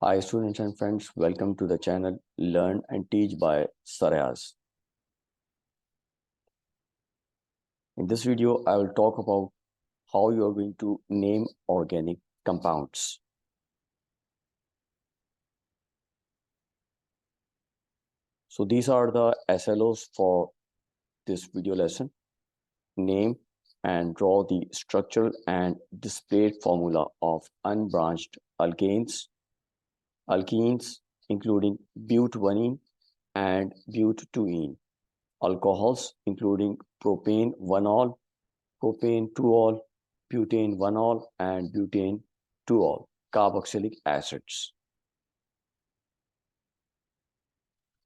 Hi students and friends, welcome to the channel Learn and Teach by Ayaz. In this video, I will talk about how you are going to name organic compounds. So these are the SLOs for this video lesson. Name and draw the structural and displayed formula of unbranched alkanes, alkenes including but-1-ene and but-2-ene, alcohols including propane 1-ol, propane 2-ol, butane 1-ol, and butane 2-ol, carboxylic acids.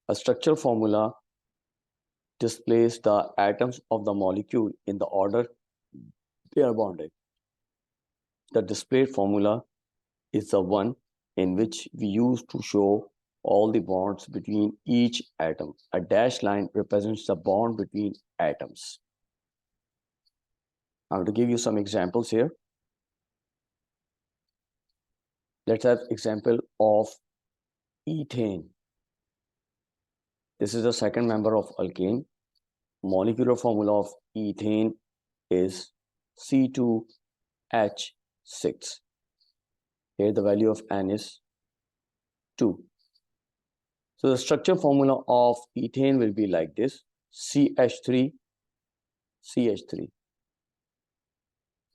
A structure formula displays the atoms of the molecule in the order they are bonded. The displayed formula is the one in which we use to show all the bonds between each atom. A dashed line represents the bond between atoms. Now, to give you some examples here, let's have example of ethane. This is the second member of alkane. Molecular formula of ethane is C2H6. Here the value of N is 2. So the structure formula of ethane will be like this: CH3, CH3. You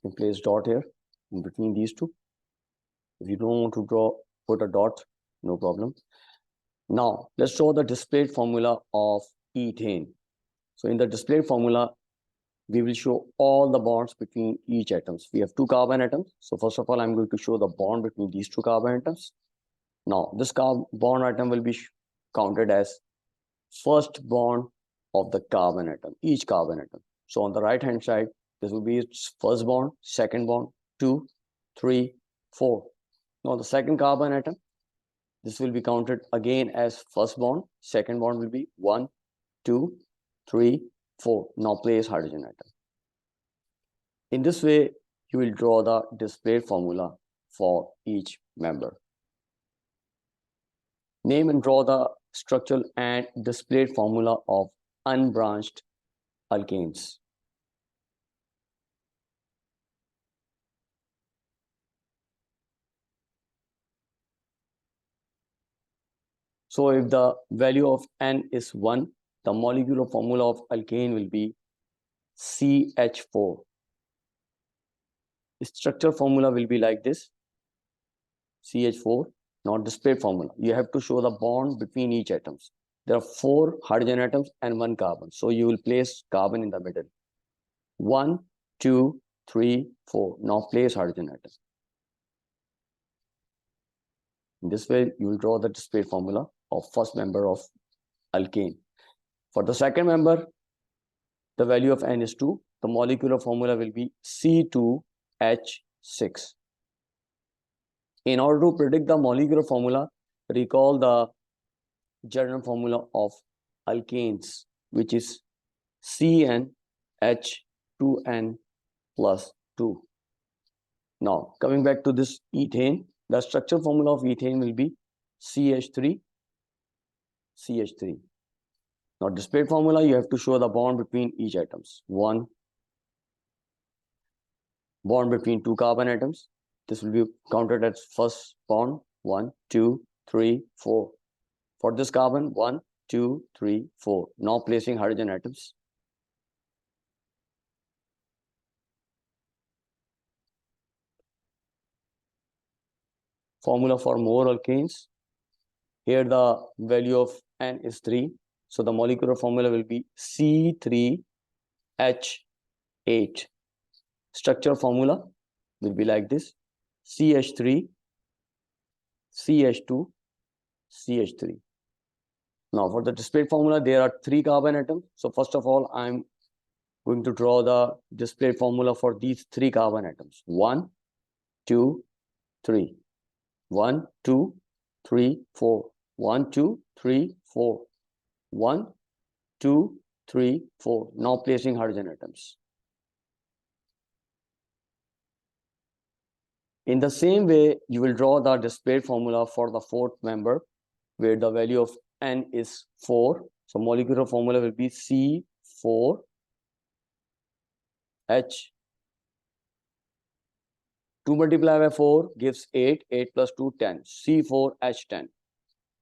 can place dot here in between these two. If you don't want to put a dot, no problem. Now, let's draw the displayed formula of ethane. So in the displayed formula, we will show all the bonds between each atoms. We have 2 carbon atoms. So first of all, I'm going to show the bond between these 2 carbon atoms. Now, this bond atom will be counted as first bond of the carbon atom, each carbon atom. So on the right hand side, this will be its first bond, second bond, 2, 3, 4. Now the second carbon atom, this will be counted again as first bond, second bond will be 1, 2, 3, 4. Now place hydrogen atom. In this way, you will draw the displayed formula for each member. Name and draw the structural and displayed formula of unbranched alkanes. So if the value of N is 1, the molecular formula of alkane will be CH4. The structure formula will be like this: CH4, not displayed formula. You have to show the bond between each atoms. There are 4 hydrogen atoms and 1 carbon. So you will place carbon in the middle. 1, 2, 3, 4. Now place hydrogen atom. In this way, you will draw the displayed formula of first member of alkane. For the second member, the value of N is 2. The molecular formula will be C2H6. In order to predict the molecular formula, recall the general formula of alkanes, which is CnH2n plus 2. Now, coming back to this ethane, the structure formula of ethane will be CH3, CH3. Now, displayed formula, you have to show the bond between each atoms. 1, bond between 2 carbon atoms. This will be counted as first bond. 1, 2, 3, 4. For this carbon, 1, 2, 3, 4. Now placing hydrogen atoms. Formula for more alkanes. Here the value of N is 3. So the molecular formula will be C3H8. Structure formula will be like this: CH3, CH2, CH3. Now for the displayed formula, there are 3 carbon atoms. So first of all, I'm going to draw the displayed formula for these 3 carbon atoms. 1, 2, 3. 1, 2, 3, 4. 1, 2, 3, 4. 1, 2, 3, 4. Now placing hydrogen atoms. In the same way, you will draw the displayed formula for the fourth member, where the value of N is 4. So molecular formula will be C4H 2 multiplied by 4 gives 8. 8 plus 2, 10. C4H10.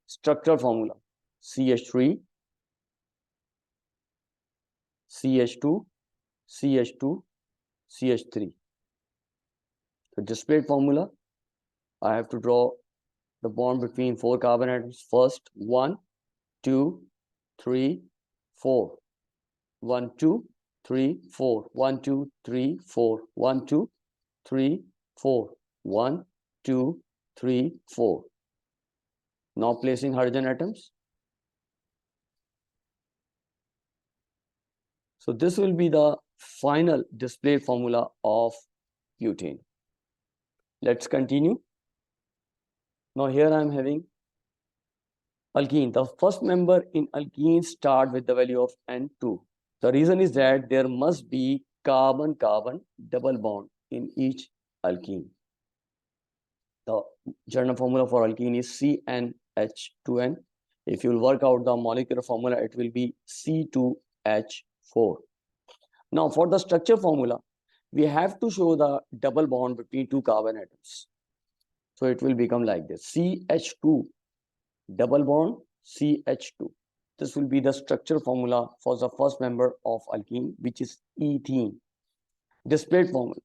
Structural formula CH3, CH2, CH2, CH3. The displayed formula, I have to draw the bond between 4 carbon atoms first. 1, 2, 3, 4. 1, 2, 3, 4. 1, 2, 3, 4. 1, 2, 3, 4. 1, 2, 3, 4. Now placing hydrogen atoms. So this will be the final displayed formula of butane. Let's continue. Now here I am having alkene. The first member in alkene start with the value of N2. The reason is that there must be carbon-carbon double bond in each alkene. The general formula for alkene is CnH2n. If you will work out the molecular formula, it will be C2H4. Now for the structure formula, we have to show the double bond between 2 carbon atoms. So it will become like this: CH2 double bond CH2. This will be the structure formula for the first member of alkene, which is ethene. Displayed formula.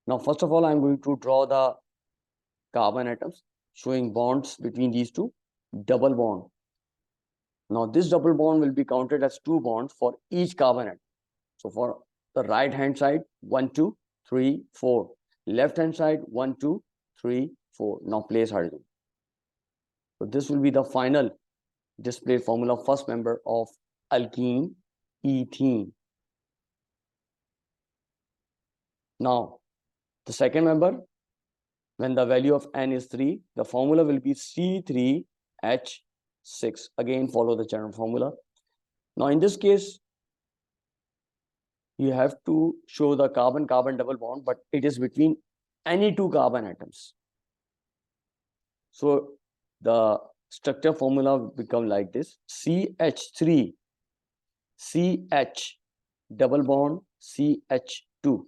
Now first of all, I am going to draw the carbon atoms showing bonds between these two. Double bond. Now this double bond will be counted as 2 bonds for each carbon atom. So for the right hand side, 1, 2, 3, 4. Left hand side, 1, 2, 3, 4. Now place hydrogen. So this will be the final displayed formula, first member of alkene, ethene. Now the second member, when the value of N is 3, the formula will be C3H6. Again, follow the general formula. Now in this case, you have to show the carbon-carbon double bond, but it is between any 2 carbon atoms. So the structure formula will become like this: CH3, CH, double bond, CH2.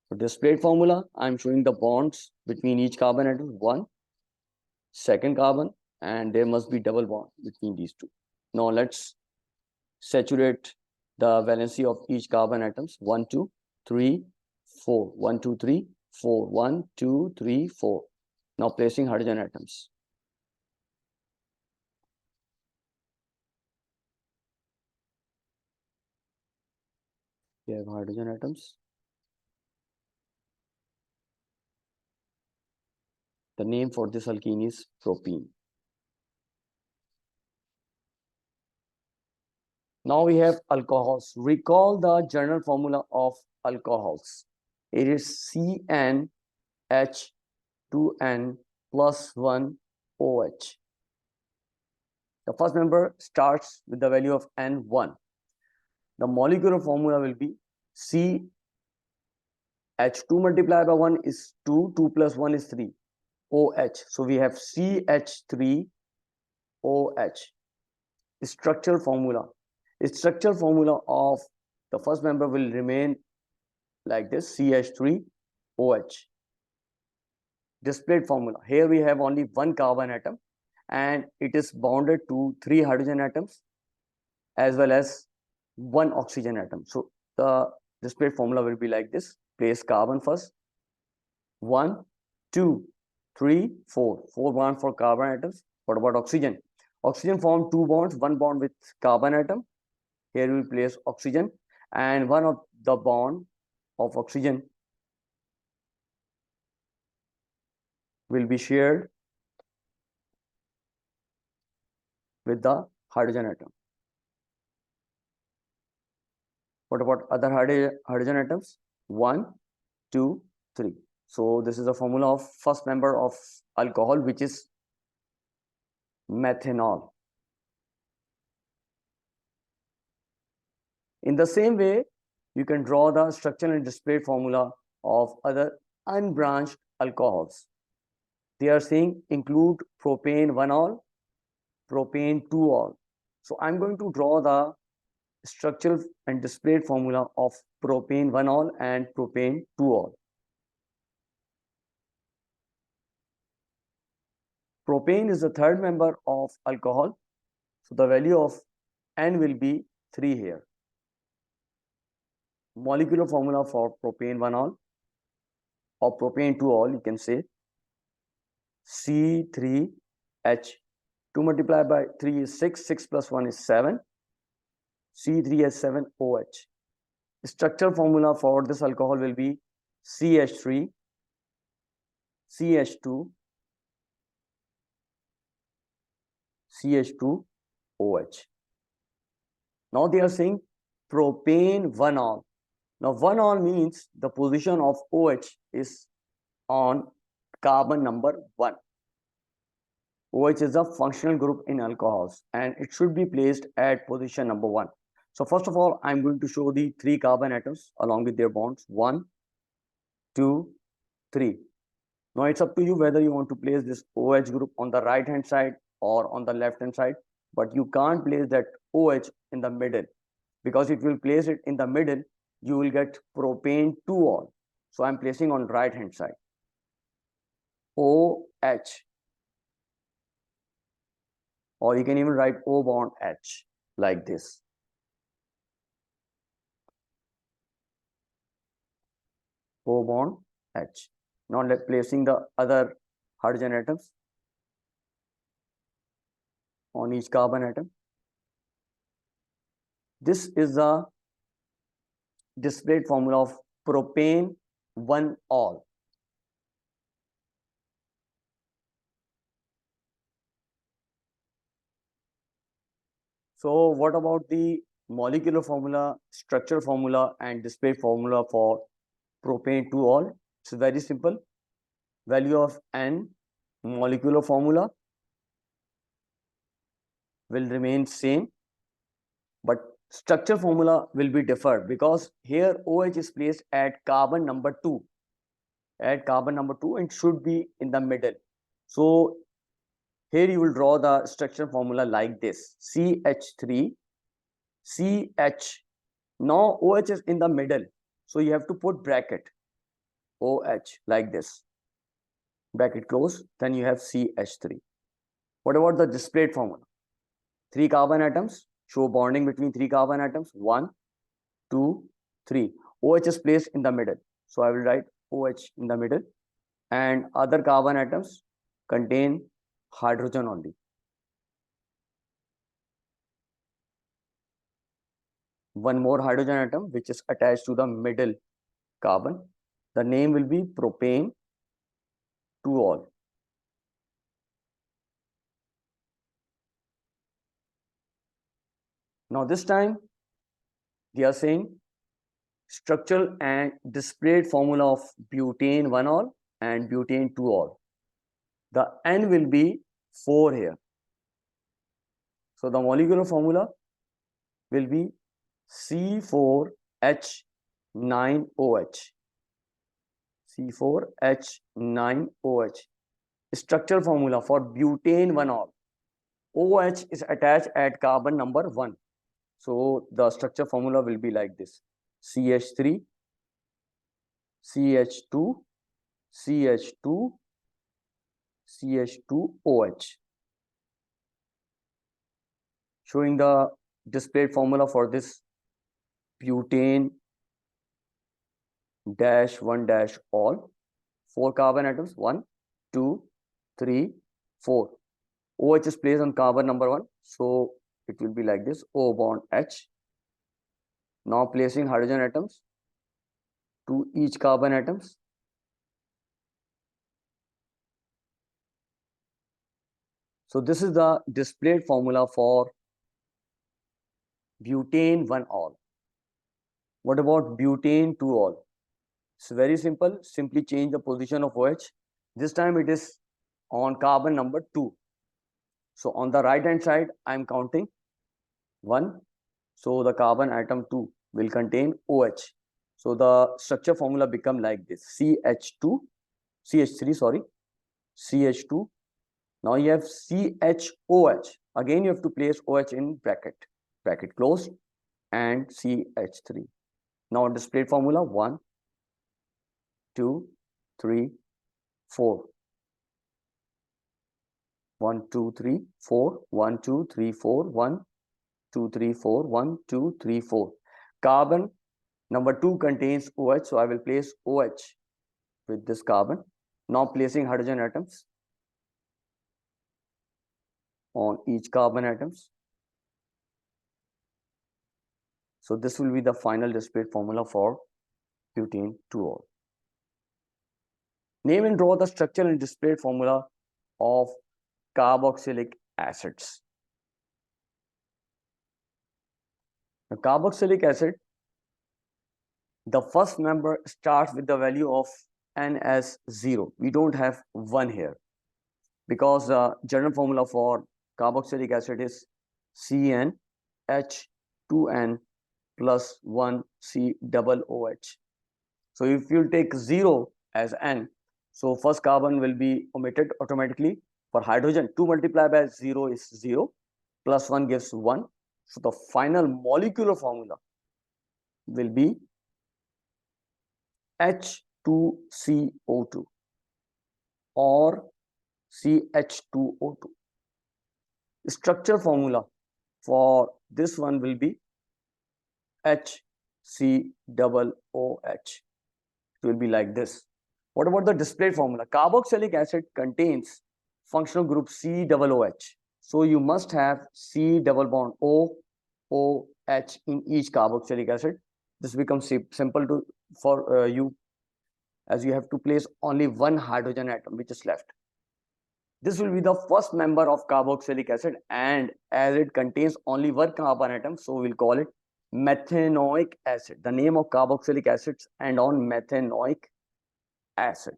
For displayed formula, I am showing the bonds between each carbon atom. 1, second carbon, and there must be double bond between these 2. Now let's saturate the valency of each carbon atoms. 1, 2, 3, 4. 1, 2, 3, 4. 1, 2, 3, 4. Now placing hydrogen atoms. We have hydrogen atoms. The name for this alkene is propene. Now we have alcohols. Recall the general formula of alcohols. It is CnH2n plus 1 OH. The first member starts with the value of N1. The molecular formula will be CH2 multiplied by 1 is 2, 2 plus 1 is 3, OH. So we have CH3OH. Structural formula. The structural formula of the first member will remain like this: CH3OH. Displayed formula. Here we have only 1 carbon atom, and it is bonded to 3 hydrogen atoms as well as 1 oxygen atom. So the displayed formula will be like this: place carbon first. 1, 2, 3, 4. 4 bonds for carbon atoms. What about oxygen? Oxygen form 2 bonds, 1 bond with carbon atom. Here we will place oxygen, and one of the bond of oxygen will be shared with the hydrogen atom. What about other hydrogen atoms? 1, 2, 3. So this is the formula of first member of alcohol, which is methanol. In the same way, you can draw the structural and displayed formula of other unbranched alcohols. They are saying include propane 1-ol, propane 2-ol. So I'm going to draw the structural and displayed formula of propane 1-ol and propane 2-ol. Propane is the third member of alcohol. So the value of N will be 3 here. Molecular formula for propane 1-ol or propane 2-ol, you can say C3H. 2 multiplied by 3 is 6, 6 plus 1 is 7. C3H7OH. Structural formula for this alcohol will be CH3, CH2, CH2OH. Now they are saying propane 1-ol. Now 1-ol means the position of OH is on carbon number 1. OH is a functional group in alcohols and it should be placed at position number 1. So first of all, I'm going to show the 3 carbon atoms along with their bonds. 1, 2, 3. Now it's up to you whether you want to place this OH group on the right hand side or on the left hand side, but you can't place that OH in the middle, because if you place it in the middle, you will get propane 2-ol. So I'm placing on right hand side. OH, or you can even write O bond H like this. O bond H. Now let's placing the other hydrogen atoms on each carbon atom. This is the displayed formula of propane 1-ol. So what about the molecular formula, structure formula, and display formula for propane 2-ol? It's very simple. Value of N, molecular formula will remain same, but structure formula will be differed because here OH is placed at carbon number 2. At carbon number 2 and should be in the middle. So here you will draw the structure formula like this: CH3, CH. Now OH is in the middle, so you have to put bracket OH like this, bracket close, then you have CH3. What about the displayed formula? 3 carbon atoms show bonding between 3 carbon atoms. 1, 2, 3. OH is placed in the middle, so I will write OH in the middle, and other carbon atoms contain hydrogen only. One more hydrogen atom which is attached to the middle carbon. The name will be propane 2-ol. Now this time they are saying structural and displayed formula of butane 1-ol and butane 2-ol. The N will be 4 here. So the molecular formula will be C4H9OH. C4H9OH. Structural formula for butane 1-ol. OH is attached at carbon number 1. So the structure formula will be like this: CH3, CH2, CH2, CH2OH. Showing the displayed formula for this butane -1-ol. 4 carbon atoms: 1, 2, 3, 4. OH is placed on carbon number 1, so it will be like this: O bond H. Now placing hydrogen atoms to each carbon atoms. So this is the displayed formula for butane 1-ol. What about butane 2-ol? It's very simple. Simply change the position of OH. This time it is on carbon number 2. So on the right hand side, I am counting 1. So the carbon atom 2 will contain OH. So the structure formula become like this: CH3, sorry, CH2. Now you have CHOH. Again, you have to place OH in bracket closed, and CH3. Now display formula: 1, 2, 3, 4. 1, 2, 3, 4. 1, 2, 3, 4. 1, 2, 3, 4. 1, 2, 3, 4. Carbon number 2 contains OH, so I will place OH with this carbon. Now placing hydrogen atoms on each carbon atoms. So this will be the final displayed formula for butane 2-ol. Name and draw the structure and displayed formula of carboxylic acids. The carboxylic acid, the first member starts with the value of N as 0. We don't have 1 here because the general formula for carboxylic acid is CnH2n plus 1 COOH. So if you take 0 as N, so first carbon will be omitted automatically. For hydrogen, 2 multiplied by 0 is 0, plus 1 gives 1. So the final molecular formula will be H2CO2 or CH2O2. Structure formula for this one will be HCOOH. It will be like this. What about the display formula? Carboxylic acid contains functional group COOH. So you must have C double bond OH in each carboxylic acid. This becomes simple for you, as you have to place only one hydrogen atom which is left. This will be the first member of carboxylic acid, and as it contains only one carbon atom, so we'll call it methanoic acid. The name of carboxylic acids end on methanoic acid.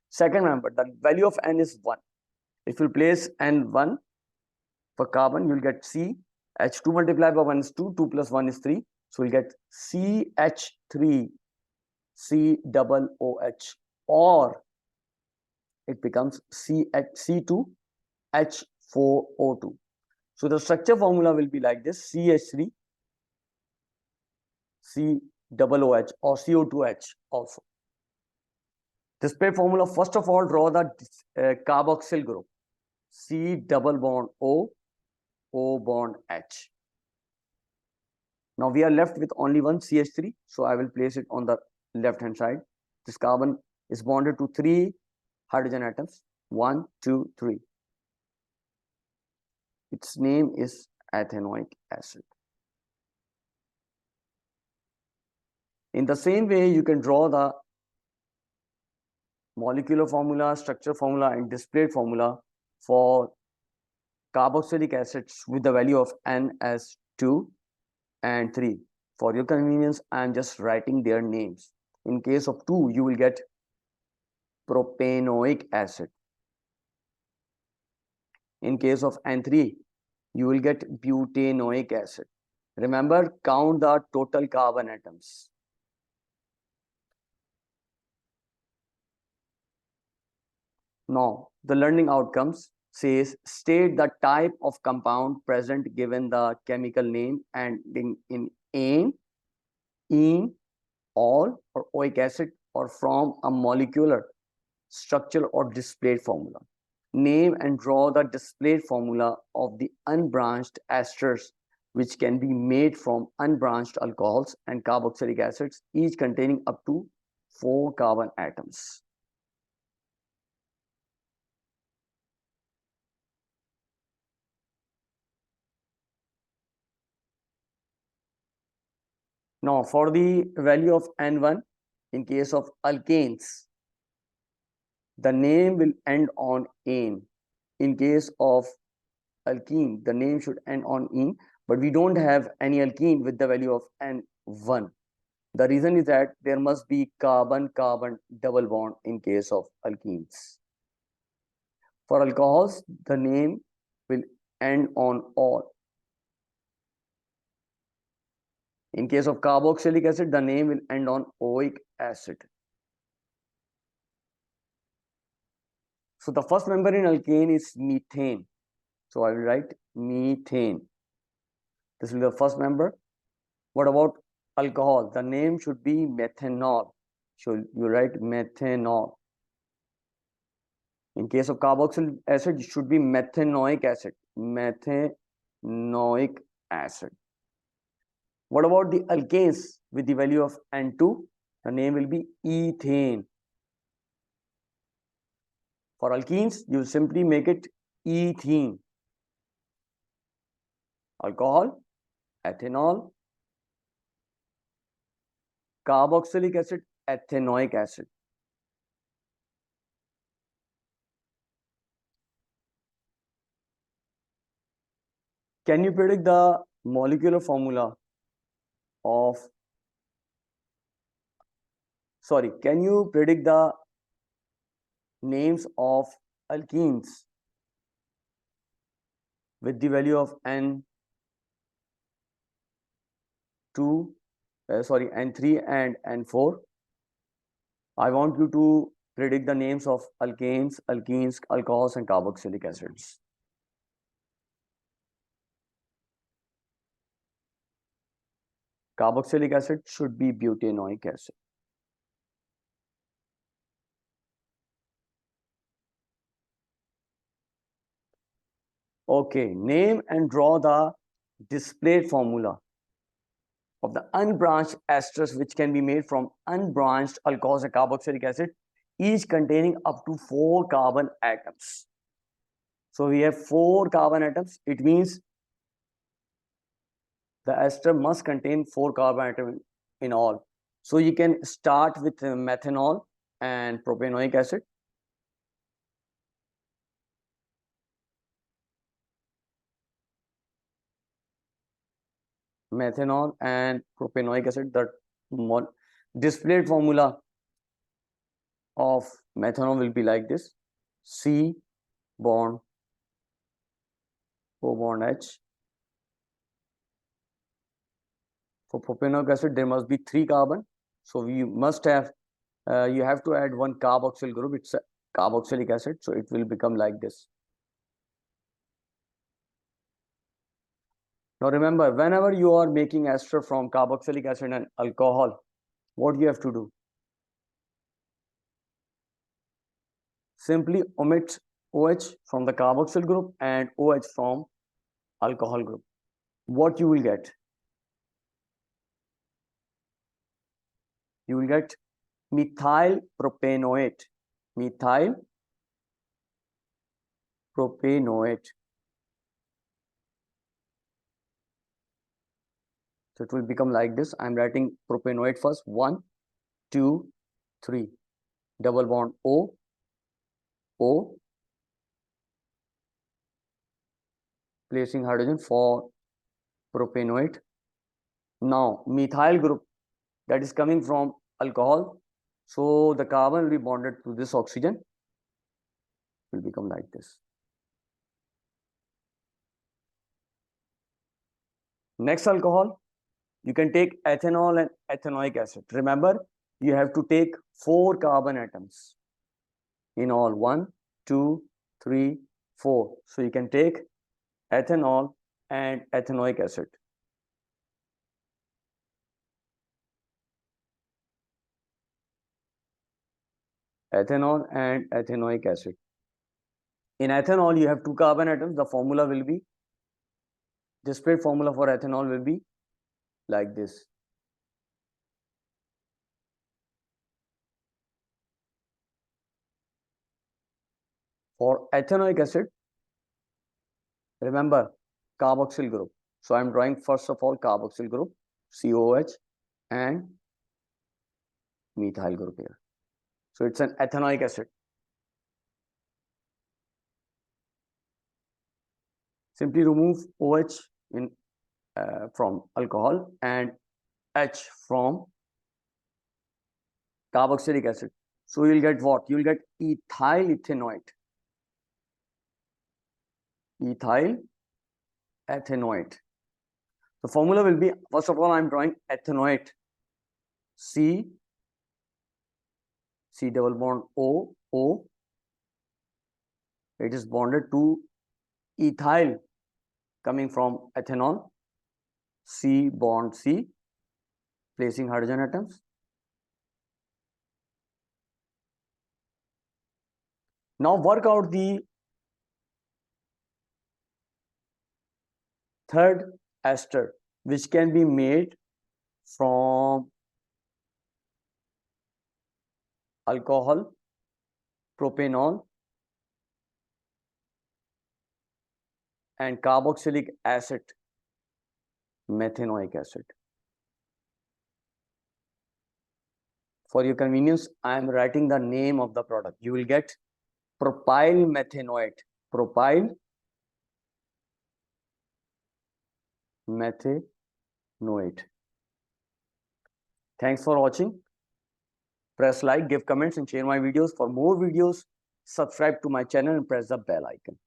Second member, the value of N is 1. If you place N1 for carbon, you'll get C. H2 multiplied by 1 is 2. 2 plus 1 is 3. So we'll get CH3 COOH, or it becomes C2H4O2. So the structure formula will be like this: CH3 COOH or CO2H also. Display formula: first of all, draw the carboxyl group. C double bond O, O bond H. Now we are left with only one CH3, so I will place it on the left hand side. This carbon is bonded to 3 hydrogen atoms. 1, 2, 3. Its name is ethanoic acid. In the same way, you can draw the molecular formula, structure formula, and displayed formula for carboxylic acids with the value of N as 2 and 3. For your convenience, I am just writing their names. In case of 2, you will get propanoic acid. In case of N3, you will get butanoic acid. Remember, count the total carbon atoms. Now, the learning outcomes says state the type of compound present given the chemical name ending in ane, ene, ol, or oic acid, or from a molecular, structure, or displayed formula. Name and draw the displayed formula of the unbranched esters, which can be made from unbranched alcohols and carboxylic acids, each containing up to 4 carbon atoms. Now, for the value of N1, in case of alkanes, the name will end on ane. In case of alkene, the name should end on ene, but we don't have any alkene with the value of N1. The reason is that there must be carbon-carbon double bond in case of alkenes. For alcohols, the name, will end on all. In case of carboxylic acid, the name will end on oic acid. So the first member in alkane is methane. So I will write methane. This will be the first member. What about alcohol? The name should be methanol. So you write methanol. In case of carboxylic acid, it should be methanoic acid. Methanoic acid. What about the alkanes with the value of N2? The name will be ethane. For alkenes, you will simply make it ethene. Alcohol, ethanol, carboxylic acid, ethanoic acid. Can you predict the molecular formula of, can you predict the names of alkenes with the value of N2, N3 and N4? I want you to predict the names of alkanes, alkenes, alcohols, and carboxylic acids. Carboxylic acid should be butanoic acid. Okay, name and draw the displayed formula of the unbranched esters which can be made from unbranched alcohols and carboxylic acid, each containing up to 4 carbon atoms. So we have 4 carbon atoms. It means the ester must contain 4 carbon atoms in all. So you can start with methanol and propanoic acid. Methanol and propanoic acid. The displayed formula of methanol will be like this: C bond O bond H. For propanoic acid, there must be 3 carbon. So you must have, you have to add 1 carboxyl group. It's a carboxylic acid. So it will become like this. Now remember, whenever you are making ester from carboxylic acid and alcohol, what you have to do? Simply omit OH from the carboxyl group and OH from alcohol group. What you will get? You will get methyl propanoate. Methyl propanoate. So it will become like this. I'm writing propanoate first. 1, 2, 3. Double bond O, O, placing hydrogen for propanoate. Now methyl group that is coming from alcohol. So the carbon will be bonded to this oxygen. Will become like this. Next alcohol, you can take ethanol and ethanoic acid. Remember, you have to take 4 carbon atoms in all. 1, 2, 3, 4. So you can take ethanol and ethanoic acid. Ethanol and ethanoic acid. In ethanol, you have 2 carbon atoms. The formula will be, displayed formula for ethanol will be like this. For ethanoic acid, remember carboxyl group. So I'm drawing first of all carboxyl group, COH, and methyl group here. So it's an ethanoic acid. Simply remove OH in from alcohol and H from carboxylic acid. So you'll get what? You'll get ethyl ethanoate. Ethyl ethanoate. The formula will be, first of all, I'm drawing ethanoate. C double bond O, O. It is bonded to ethyl coming from ethanol. C bond C, placing hydrogen atoms. Now work out the third ester, which can be made from alcohol, propanol, and carboxylic acid, methanoic acid. For your convenience, I am writing the name of the product. You will get propyl methanoate. Propyl methanoate. Thanks for watching. Press like, give comments, and share my videos. For more videos, subscribe to my channel and press the bell icon.